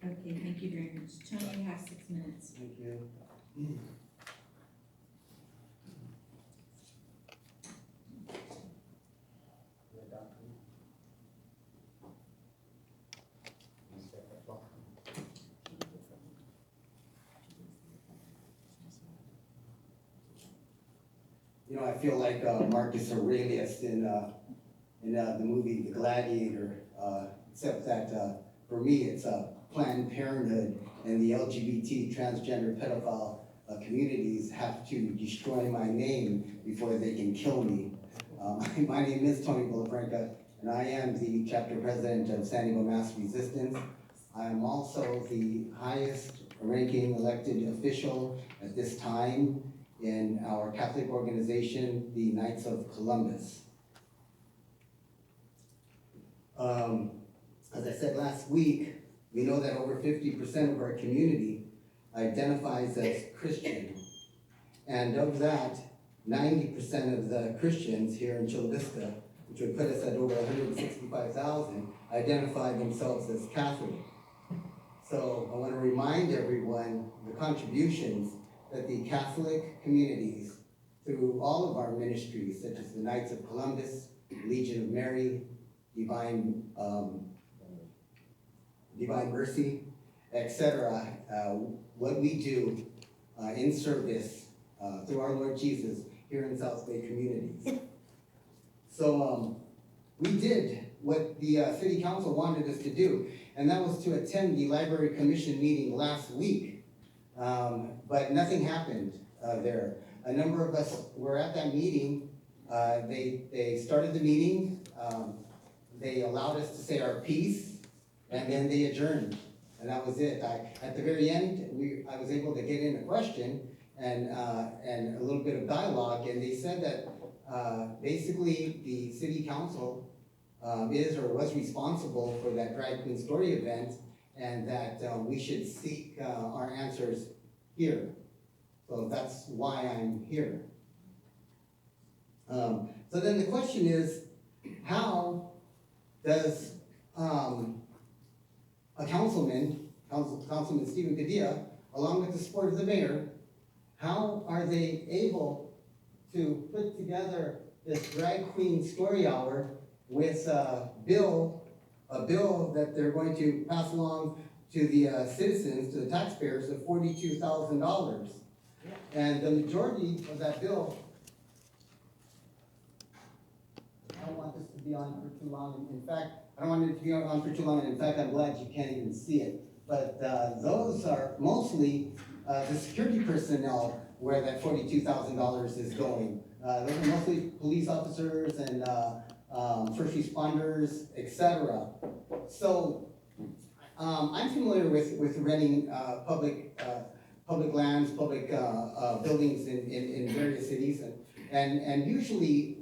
Okay, thank you very much. Tony, you have 6 minutes. Thank you. You know, I feel like Marcus Aurelius in the movie The Gladiator, except that for me it's Planned Parenthood and the LGBT transgender pedophile communities have to destroy my name before they can kill me. My name is Tony Villafranca, and I am the chapter president of San Diego Mass Resistance. I am also the highest ranking elected official at this time in our Catholic organization, the Knights of Columbus. As I said last week, we know that over 50% of our community identifies as Christian. And of that, 90% of the Christians here in Chula Vista, which would put us at over 165,000, identify themselves as Catholic. So I want to remind everyone the contributions that the Catholic communities, through all of our ministries, such as the Knights of Columbus, Legion of Mary, Divine Mercy, etc., what we do in service through our Lord Jesus here in South Bay communities. So we did what the City Council wanted us to do, and that was to attend the Library Commission meeting last week. But nothing happened there. A number of us were at that meeting. They started the meeting. They allowed us to say our piece, and then they adjourned, and that was it. At the very end, I was able to get in a question and a little bit of dialogue, and they said that basically the City Council is or was responsible for that drag queen story event, and that we should seek our answers here. So that's why I'm here. So then the question is, how does a Councilman Stephen Padilla, along with the support of the mayor, how are they able to put together this drag queen story hour with a bill that they're going to pass along to the citizens, to the taxpayers, of $42,000. And the majority of that bill, I don't want this to be on for too long. In fact, I don't want it to be on for too long. And in fact, I'm glad you can't even see it. But those are mostly the security personnel where that $42,000 is going. Those are mostly police officers and first responders, etc. So I'm familiar with renting public lands, public buildings in various cities, and usually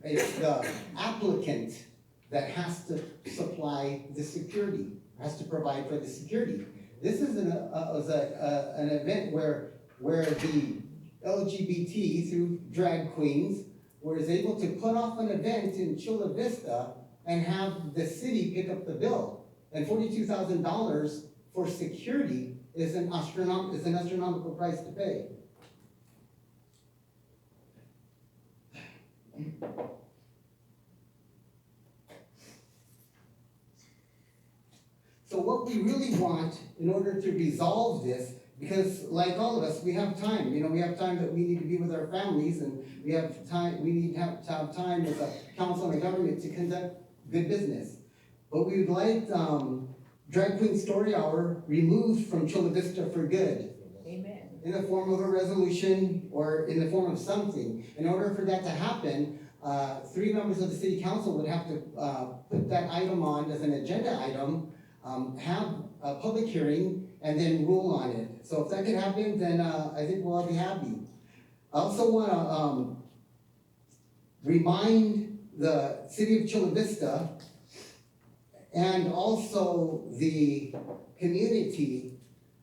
it's the applicant that has to supply the security, has to provide for the security. This is an event where the LGBT, through drag queens, was able to put off an event in Chula Vista and have the city pick up the bill. And $42,000 for security is an astronomical price to pay. So what we really want in order to resolve this, because like all of us, we have time. You know, we have time that we need to be with our families, and we have time. We need to have time as a council and a government to conduct good business. But we would like Drag Queen Story Hour removed from Chula Vista for good. Amen. In the form of a resolution or in the form of something. In order for that to happen, 3 members of the city council would have to put that item on as an agenda item, have a public hearing, and then rule on it. So if that could happen, then I think we'll all be happy. I also want to remind the city of Chula Vista and also the community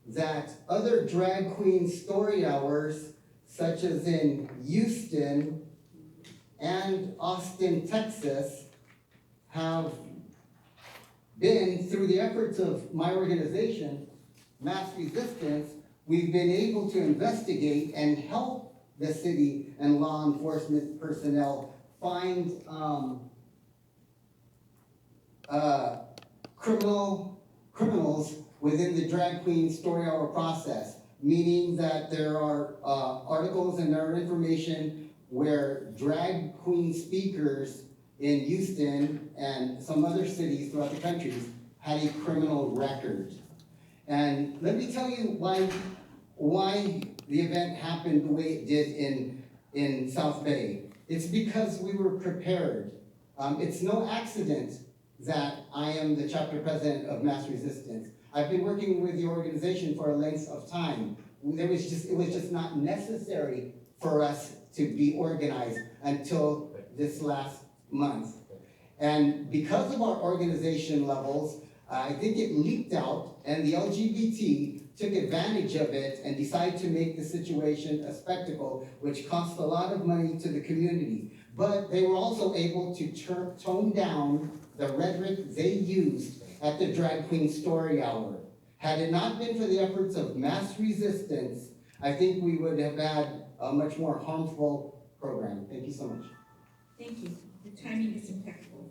that other drag queen story hours, such as in Houston and Austin, Texas, have been, through the efforts of my organization, Mass Resistance, we've been able to investigate and help the city and law enforcement personnel find criminals within the drag queen story hour process, meaning that there are articles and there are information where drag queen speakers in Houston and some other cities throughout the country had a criminal record. And let me tell you why the event happened the way it did in South Bay. It's because we were prepared. It's no accident that I am the chapter president of Mass Resistance. I've been working with the organization for a length of time. It was just not necessary for us to be organized until this last month. And because of our organization levels, I think it leaked out, and the LGBT took advantage of it and decided to make the situation a spectacle, which cost a lot of money to the community. But they were also able to tone down the rhetoric they used at the Drag Queen Story Hour. Had it not been for the efforts of Mass Resistance, I think we would have had a much more harmful program. Thank you so much. Thank you. The timing is impeccable.